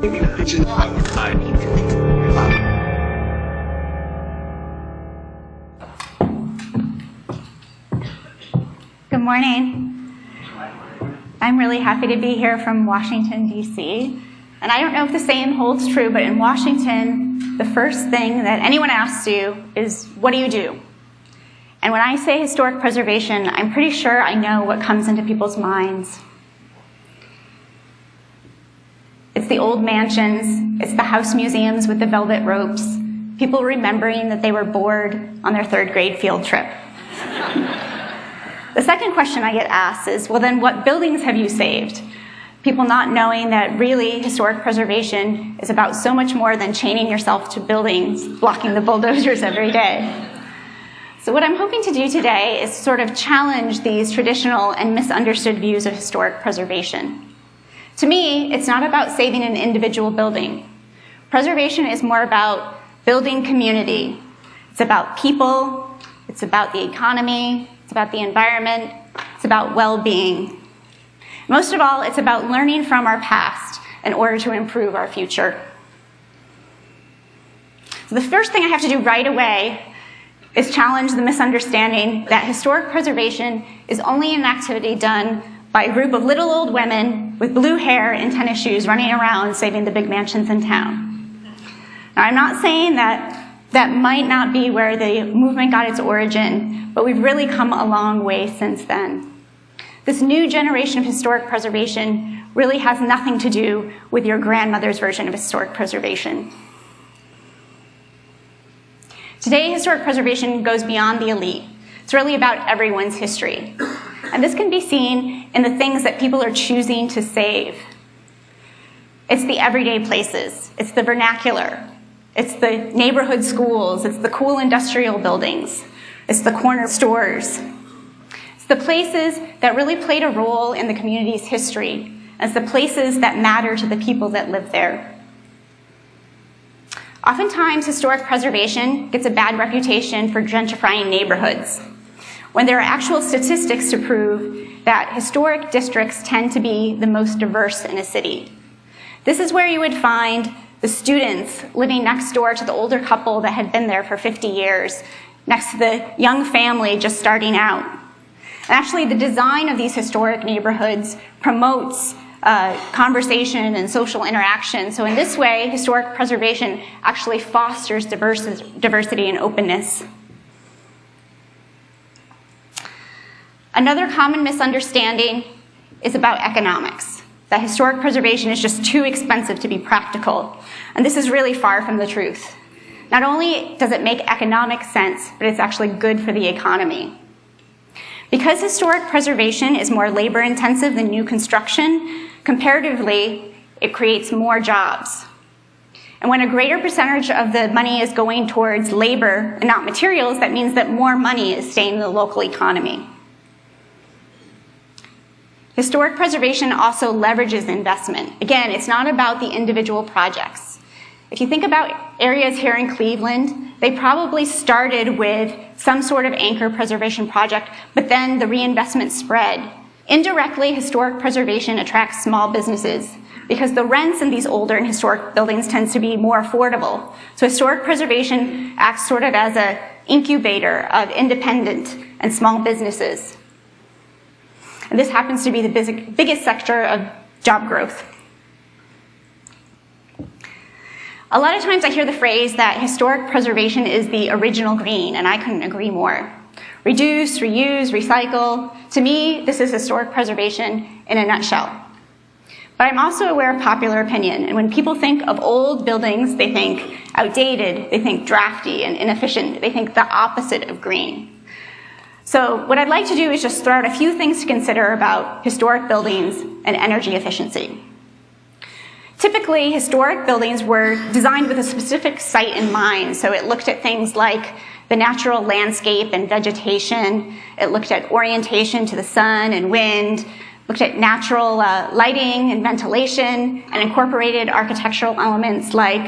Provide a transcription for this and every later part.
Good morning. I'm really happy to be here from Washington, D.C. And I don't know if the same holds true, but in Washington, the first thing that anyone asks you is, what do you do? And when I say historic preservation, I'm pretty sure I know what comes into people's minds. It's the old mansions, it's the house museums with the velvet ropes, people remembering that they were bored on their third grade field trip. The second question I get asked is, well then what buildings have you saved? People not knowing that really historic preservation is about so much more than chaining yourself to buildings, blocking the bulldozers every day. So what I'm hoping to do today is sort of challenge these traditional and misunderstood views of historic preservation. To me, it's not about saving an individual building. Preservation is more about building community. It's about people, it's about the economy, it's about the environment, it's about well-being. Most of all, it's about learning from our past in order to improve our future. So the first thing I have to do right away is challenge the misunderstanding that historic preservation is only an activity done by a group of little old women with blue hair and tennis shoes running around saving the big mansions in town. Now, I'm not saying that that might not be where the movement got its origin, but we've really come a long way since then. This new generation of historic preservation really has nothing to do with your grandmother's version of historic preservation. Today, historic preservation goes beyond the elite. It's really about everyone's history. And this can be seen in the things that people are choosing to save. It's the everyday places. It's the vernacular. It's the neighborhood schools. It's the cool industrial buildings. It's the corner stores. It's the places that really played a role in the community's history. It's the places that matter to the people that live there. Oftentimes, historic preservation gets a bad reputation for gentrifying neighborhoods, when there are actual statistics to prove that historic districts tend to be the most diverse in a city. This is where you would find the students living next door to the older couple that had been there for 50 years, next to the young family just starting out. And actually, the design of these historic neighborhoods promotes conversation and social interaction. So in this way, historic preservation actually fosters diversity and openness. Another common misunderstanding is about economics, that historic preservation is just too expensive to be practical. And this is really far from the truth. Not only does it make economic sense, but it's actually good for the economy. Because historic preservation is more labor-intensive than new construction, comparatively, it creates more jobs. And when a greater percentage of the money is going towards labor and not materials, that means that more money is staying in the local economy. Historic preservation also leverages investment. Again, it's not about the individual projects. If you think about areas here in Cleveland, they probably started with some sort of anchor preservation project, but then the reinvestment spread. Indirectly, historic preservation attracts small businesses because the rents in these older and historic buildings tends to be more affordable. So historic preservation acts sort of as an incubator of independent and small businesses. And this happens to be the biggest sector of job growth. A lot of times I hear the phrase that historic preservation is the original green, and I couldn't agree more. Reduce, reuse, recycle. To me, this is historic preservation in a nutshell. But I'm also aware of popular opinion, and when people think of old buildings, they think outdated, they think drafty and inefficient, they think the opposite of green. So what I'd like to do is just throw out a few things to consider about historic buildings and energy efficiency. Typically, historic buildings were designed with a specific site in mind, so it looked at things like the natural landscape and vegetation, it looked at orientation to the sun and wind, looked at natural lighting and ventilation, and incorporated architectural elements like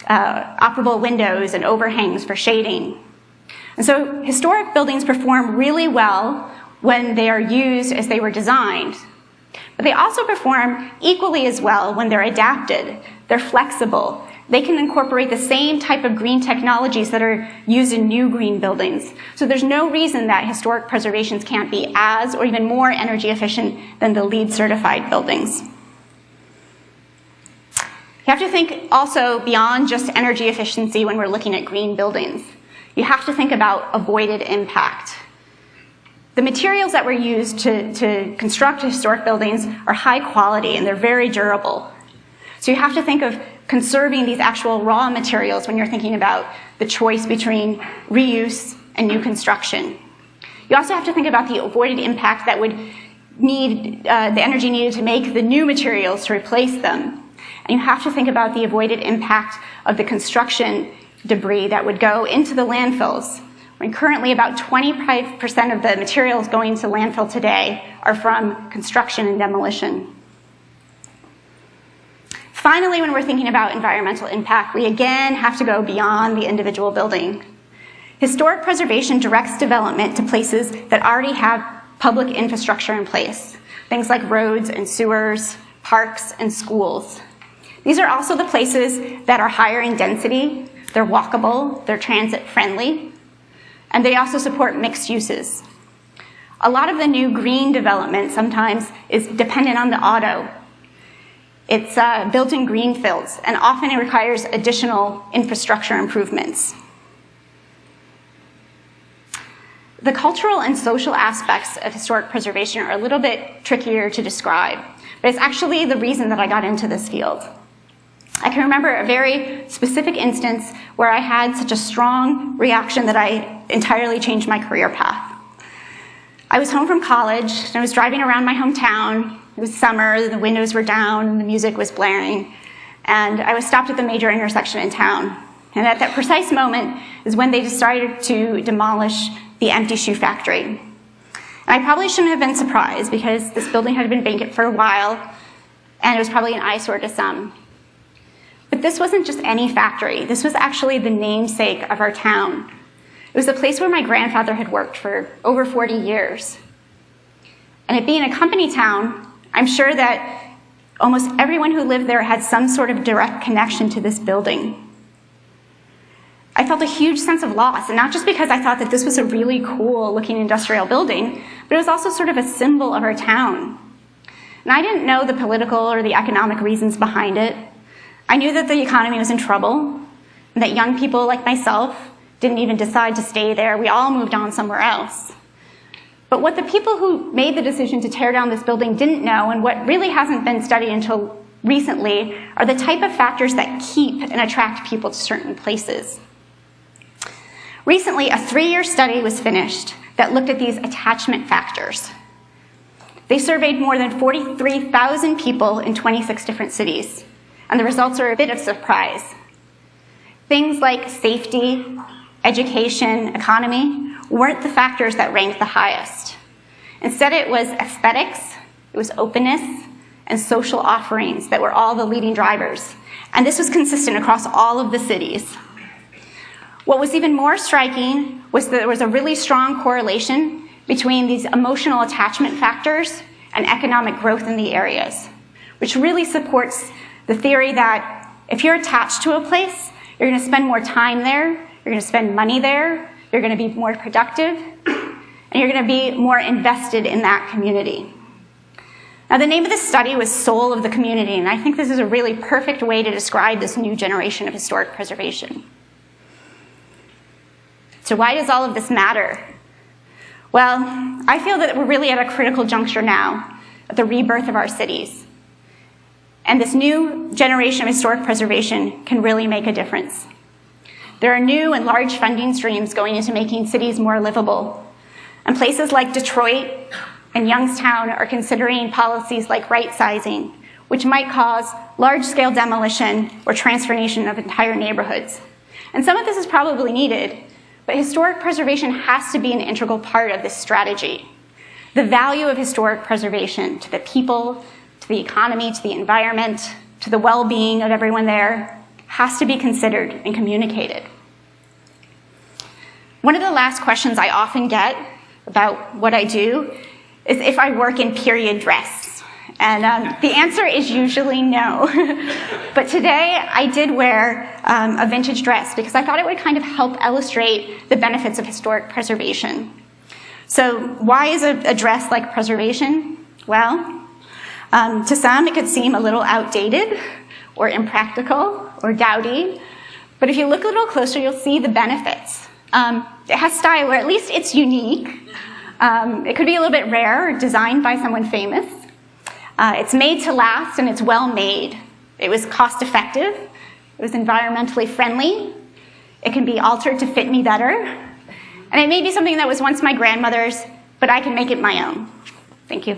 operable windows and overhangs for shading. And so historic buildings perform really well when they are used as they were designed. But they also perform equally as well when they're adapted. They're flexible. They can incorporate the same type of green technologies that are used in new green buildings. So there's no reason that historic preservations can't be as or even more energy efficient than the LEED certified buildings. You have to think also beyond just energy efficiency when we're looking at green buildings. You have to think about avoided impact. The materials that were used to construct historic buildings are high quality and they're very durable. So you have to think of conserving these actual raw materials when you're thinking about the choice between reuse and new construction. You also have to think about the avoided impact that would need the energy needed to make the new materials to replace them. And you have to think about the avoided impact of the construction debris that would go into the landfills. When currently about 25% of the materials going to landfill today are from construction and demolition. Finally, when we're thinking about environmental impact, we again have to go beyond the individual building. Historic preservation directs development to places that already have public infrastructure in place, things like roads and sewers, parks, and schools. These are also the places that are higher in density, they're walkable, they're transit friendly, and they also support mixed uses. A lot of the new green development sometimes is dependent on the auto. It's built in green fields, and often it requires additional infrastructure improvements. The cultural and social aspects of historic preservation are a little bit trickier to describe, but it's actually the reason that I got into this field. I can remember a very specific instance where I had such a strong reaction that I entirely changed my career path. I was home from college, and I was driving around my hometown. It was summer, the windows were down, and the music was blaring, and I was stopped at the major intersection in town. And at that precise moment is when they decided to demolish the empty shoe factory. And I probably shouldn't have been surprised because this building had been vacant for a while, and it was probably an eyesore to some. But this wasn't just any factory. This was actually the namesake of our town. It was the place where my grandfather had worked for over 40 years. And it being a company town, I'm sure that almost everyone who lived there had some sort of direct connection to this building. I felt a huge sense of loss, and not just because I thought that this was a really cool looking industrial building, but it was also sort of a symbol of our town. And I didn't know the political or the economic reasons behind it. I knew that the economy was in trouble, and that young people like myself didn't even decide to stay there. We all moved on somewhere else. But what the people who made the decision to tear down this building didn't know, and what really hasn't been studied until recently, are the type of factors that keep and attract people to certain places. Recently, a 3-year study was finished that looked at these attachment factors. They surveyed more than 43,000 people in 26 different cities, and the results are a bit of a surprise. Things like safety, education, economy weren't the factors that ranked the highest. Instead, it was aesthetics, it was openness, and social offerings that were all the leading drivers. And this was consistent across all of the cities. What was even more striking was that there was a really strong correlation between these emotional attachment factors and economic growth in the areas, which really supports the theory that if you're attached to a place, you're going to spend more time there, you're going to spend money there, you're going to be more productive, and you're going to be more invested in that community. Now, the name of this study was Soul of the Community, and I think this is a really perfect way to describe this new generation of historic preservation. So why does all of this matter? Well, I feel that we're really at a critical juncture now, at the rebirth of our cities. And this new generation of historic preservation can really make a difference. There are new and large funding streams going into making cities more livable. And places like Detroit and Youngstown are considering policies like right-sizing, which might cause large-scale demolition or transformation of entire neighborhoods. And some of this is probably needed, but historic preservation has to be an integral part of this strategy. The value of historic preservation to the people, to the economy, to the environment, to the well-being of everyone there has to be considered and communicated. One of the last questions I often get about what I do is if I work in period dress. And the answer is usually no. But today I did wear a vintage dress because I thought it would kind of help illustrate the benefits of historic preservation. So why is a dress like preservation? Well, to some it could seem a little outdated or impractical or dowdy. But if you look a little closer, you'll see the benefits. It has style, or at least it's unique. It could be a little bit rare or designed by someone famous. It's made to last, and it's well made. It was cost effective. It was environmentally friendly. It can be altered to fit me better. And it may be something that was once my grandmother's, but I can make it my own. Thank you.